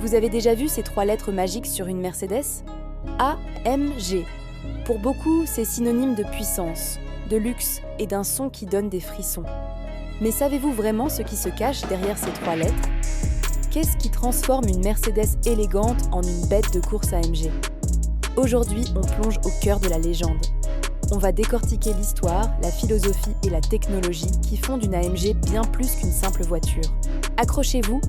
Vous avez déjà vu ces 3 lettres magiques sur une Mercedes ? AMG. Pour beaucoup, c'est synonyme de puissance, de luxe et d'un son qui donne des frissons. Mais savez-vous vraiment ce qui se cache derrière ces 3 lettres ? Qu'est-ce qui transforme une Mercedes élégante en une bête de course AMG ? Aujourd'hui, on plonge au cœur de la légende. On va décortiquer l'histoire, la philosophie et la technologie qui font d'une AMG bien plus qu'une simple voiture. Accrochez-vous,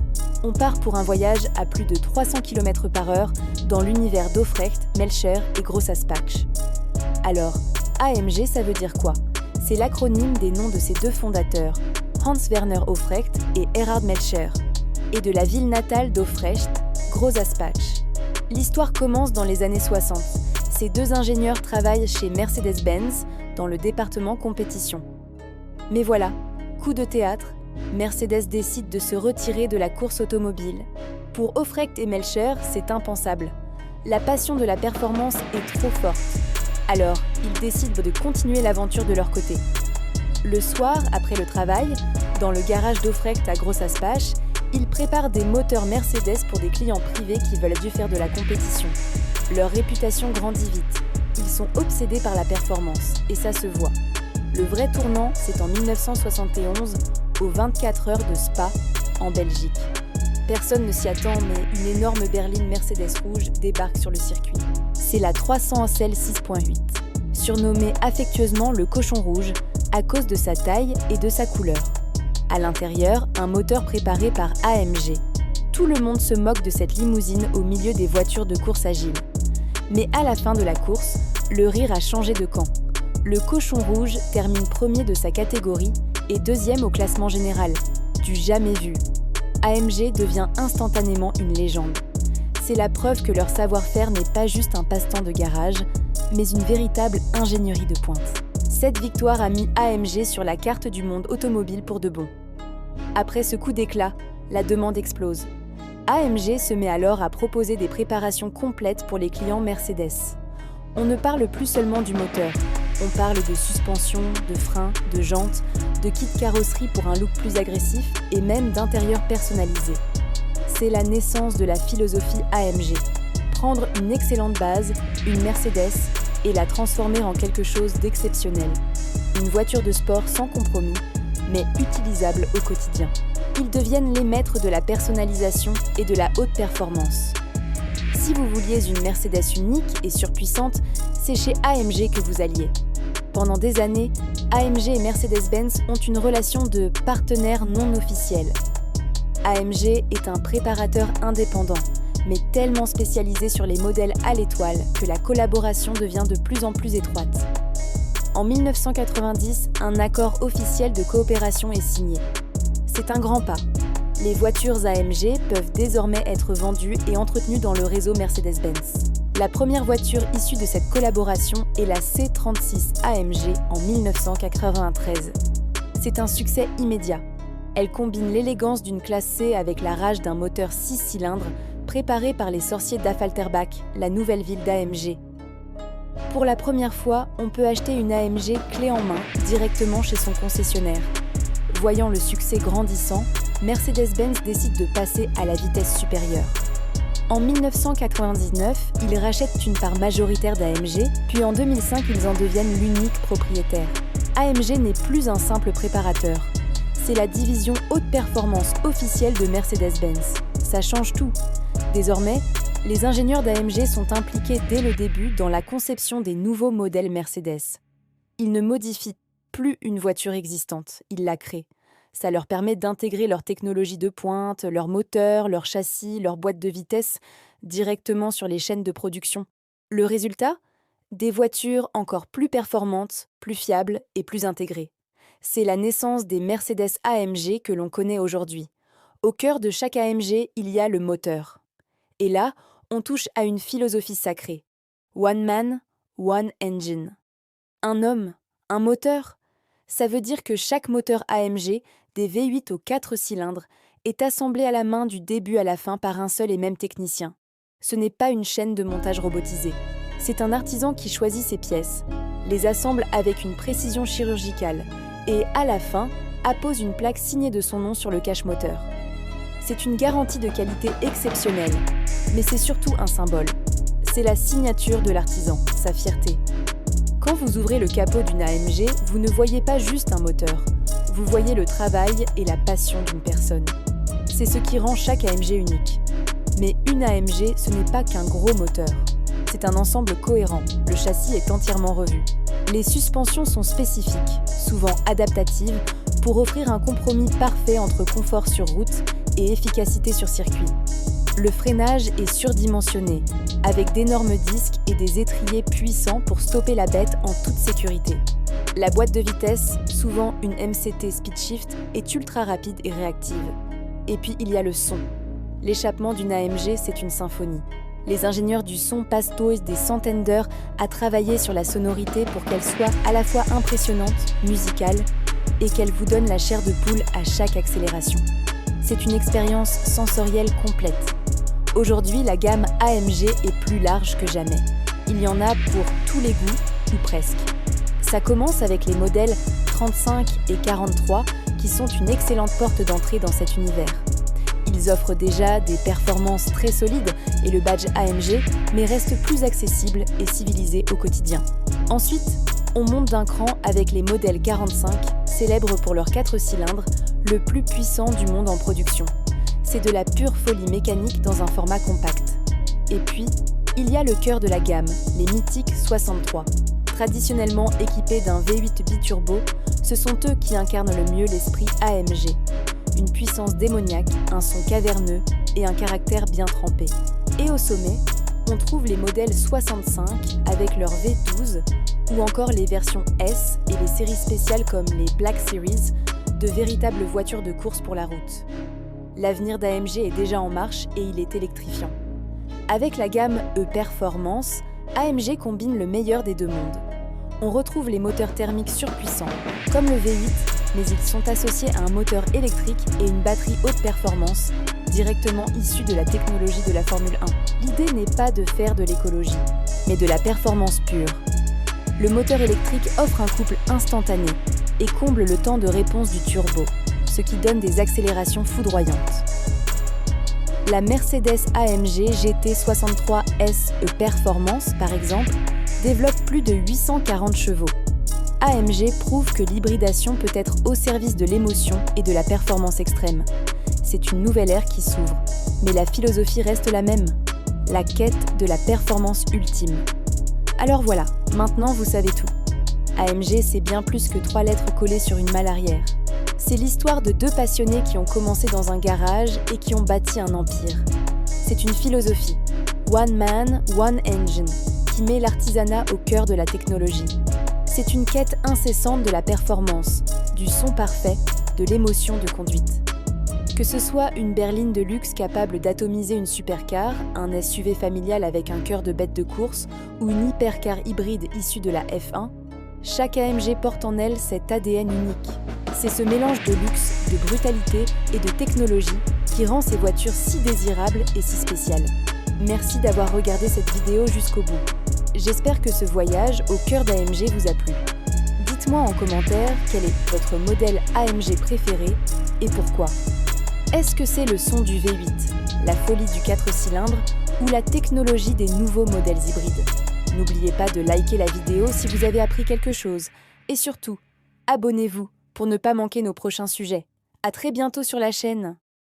on part pour un voyage à plus de 300 km/h dans l'univers d'Aufrecht, Melcher et Grossaspach. Alors, AMG, ça veut dire quoi ? C'est l'acronyme des noms de ses 2 fondateurs, Hans Werner Aufrecht et Erhard Melcher, et de la ville natale d'Aufrecht, Grossaspach. L'histoire commence dans les années 60. Ces 2 ingénieurs travaillent chez Mercedes-Benz dans le département compétition. Mais voilà, coup de théâtre, Mercedes décide de se retirer de la course automobile. Pour Aufrecht et Melcher, c'est impensable. La passion de la performance est trop forte. Alors, ils décident de continuer l'aventure de leur côté. Le soir, après le travail, dans le garage d'Aufrecht à Grossaspach, ils préparent des moteurs Mercedes pour des clients privés qui veulent dû faire de la compétition. Leur réputation grandit vite. Ils sont obsédés par la performance, et ça se voit. Le vrai tournant, c'est en 1971, aux 24 heures de Spa, en Belgique. Personne ne s'y attend, mais une énorme berline Mercedes rouge débarque sur le circuit. C'est la 300 SL 6.8, surnommée affectueusement le cochon rouge, à cause de sa taille et de sa couleur. À l'intérieur, un moteur préparé par AMG. Tout le monde se moque de cette limousine au milieu des voitures de course agiles. Mais à la fin de la course, le rire a changé de camp. Le cochon rouge termine premier de sa catégorie et 2e au classement général. Du jamais vu. AMG devient instantanément une légende. C'est la preuve que leur savoir-faire n'est pas juste un passe-temps de garage, mais une véritable ingénierie de pointe. Cette victoire a mis AMG sur la carte du monde automobile pour de bon. Après ce coup d'éclat, la demande explose. AMG se met alors à proposer des préparations complètes pour les clients Mercedes. On ne parle plus seulement du moteur, on parle de suspension, de freins, de jantes, de kit carrosserie pour un look plus agressif et même d'intérieur personnalisé. C'est la naissance de la philosophie AMG. Prendre une excellente base, une Mercedes, et la transformer en quelque chose d'exceptionnel. Une voiture de sport sans compromis, mais utilisable au quotidien. Ils deviennent les maîtres de la personnalisation et de la haute performance. Si vous vouliez une Mercedes unique et surpuissante, c'est chez AMG que vous alliez. Pendant des années, AMG et Mercedes-Benz ont une relation de partenaire non officiel. AMG est un préparateur indépendant, mais tellement spécialisé sur les modèles à l'étoile que la collaboration devient de plus en plus étroite. En 1990, un accord officiel de coopération est signé. C'est un grand pas. Les voitures AMG peuvent désormais être vendues et entretenues dans le réseau Mercedes-Benz. La première voiture issue de cette collaboration est la C36 AMG en 1993. C'est un succès immédiat. Elle combine l'élégance d'une classe C avec la rage d'un moteur 6 cylindres préparé par les sorciers d'Affalterbach, la nouvelle ville d'AMG. Pour la première fois, on peut acheter une AMG clé en main directement chez son concessionnaire. Voyant le succès grandissant, Mercedes-Benz décide de passer à la vitesse supérieure. En 1999, ils rachètent une part majoritaire d'AMG, puis en 2005, ils en deviennent l'unique propriétaire. AMG n'est plus un simple préparateur. C'est la division haute performance officielle de Mercedes-Benz. Ça change tout. Désormais, les ingénieurs d'AMG sont impliqués dès le début dans la conception des nouveaux modèles Mercedes. Ils ne modifient plus une voiture existante, ils la créent. Ça leur permet d'intégrer leur technologie de pointe, leur moteur, leur châssis, leur boîte de vitesse directement sur les chaînes de production. Le résultat ? Des voitures encore plus performantes, plus fiables et plus intégrées. C'est la naissance des Mercedes AMG que l'on connaît aujourd'hui. Au cœur de chaque AMG, il y a le moteur. Et là, on touche à une philosophie sacrée. One man, one engine. Un homme, un moteur. Ça veut dire que chaque moteur AMG, des V8 aux 4 cylindres, est assemblé à la main du début à la fin par un seul et même technicien. Ce n'est pas une chaîne de montage robotisée. C'est un artisan qui choisit ses pièces, les assemble avec une précision chirurgicale et, à la fin, appose une plaque signée de son nom sur le cache-moteur. C'est une garantie de qualité exceptionnelle, mais c'est surtout un symbole. C'est la signature de l'artisan, sa fierté. Quand vous ouvrez le capot d'une AMG, vous ne voyez pas juste un moteur. Vous voyez le travail et la passion d'une personne. C'est ce qui rend chaque AMG unique. Mais une AMG, ce n'est pas qu'un gros moteur. C'est un ensemble cohérent. Le châssis est entièrement revu. Les suspensions sont spécifiques, souvent adaptatives, pour offrir un compromis parfait entre confort sur route et efficacité sur circuit. Le freinage est surdimensionné, avec d'énormes disques et des étriers puissants pour stopper la bête en toute sécurité. La boîte de vitesse, souvent une MCT Speedshift, est ultra rapide et réactive. Et puis il y a le son. L'échappement d'une AMG, c'est une symphonie. Les ingénieurs du son passent des centaines d'heures à travailler sur la sonorité pour qu'elle soit à la fois impressionnante, musicale, et qu'elle vous donne la chair de poule à chaque accélération. C'est une expérience sensorielle complète. Aujourd'hui, la gamme AMG est plus large que jamais. Il y en a pour tous les goûts, ou presque. Ça commence avec les modèles 35 et 43, qui sont une excellente porte d'entrée dans cet univers. Ils offrent déjà des performances très solides et le badge AMG, mais restent plus accessibles et civilisés au quotidien. Ensuite, on monte d'un cran avec les modèles 45, célèbres pour leurs 4 cylindres, le plus puissant du monde en production. C'est de la pure folie mécanique dans un format compact. Et puis, il y a le cœur de la gamme, les mythiques 63. Traditionnellement équipés d'un V8 biturbo, ce sont eux qui incarnent le mieux l'esprit AMG. Une puissance démoniaque, un son caverneux et un caractère bien trempé. Et au sommet, on trouve les modèles 65 avec leur V12 ou encore les versions S et les séries spéciales comme les Black Series, de véritables voitures de course pour la route. L'avenir d'AMG est déjà en marche et il est électrifiant. Avec la gamme E-Performance, AMG combine le meilleur des deux mondes. On retrouve les moteurs thermiques surpuissants, comme le V8, mais ils sont associés à un moteur électrique et une batterie haute performance, directement issue de la technologie de la Formule 1. L'idée n'est pas de faire de l'écologie, mais de la performance pure. Le moteur électrique offre un couple instantané et comble le temps de réponse du turbo, ce qui donne des accélérations foudroyantes. La Mercedes AMG GT63 SE Performance, par exemple, développe plus de 840 chevaux. AMG prouve que l'hybridation peut être au service de l'émotion et de la performance extrême. C'est une nouvelle ère qui s'ouvre, mais la philosophie reste la même, la quête de la performance ultime. Alors voilà, maintenant vous savez tout. AMG, c'est bien plus que 3 lettres collées sur une malle arrière. C'est l'histoire de 2 passionnés qui ont commencé dans un garage et qui ont bâti un empire. C'est une philosophie, One Man, One Engine, qui met l'artisanat au cœur de la technologie. C'est une quête incessante de la performance, du son parfait, de l'émotion de conduite. Que ce soit une berline de luxe capable d'atomiser une supercar, un SUV familial avec un cœur de bête de course ou une hypercar hybride issue de la F1, chaque AMG porte en elle cet ADN unique. C'est ce mélange de luxe, de brutalité et de technologie qui rend ces voitures si désirables et si spéciales. Merci d'avoir regardé cette vidéo jusqu'au bout. J'espère que ce voyage au cœur d'AMG vous a plu. Dites-moi en commentaire quel est votre modèle AMG préféré et pourquoi. Est-ce que c'est le son du V8, la folie du 4 cylindres ou la technologie des nouveaux modèles hybrides? N'oubliez pas de liker la vidéo si vous avez appris quelque chose. Et surtout, abonnez-vous pour ne pas manquer nos prochains sujets. À très bientôt sur la chaîne.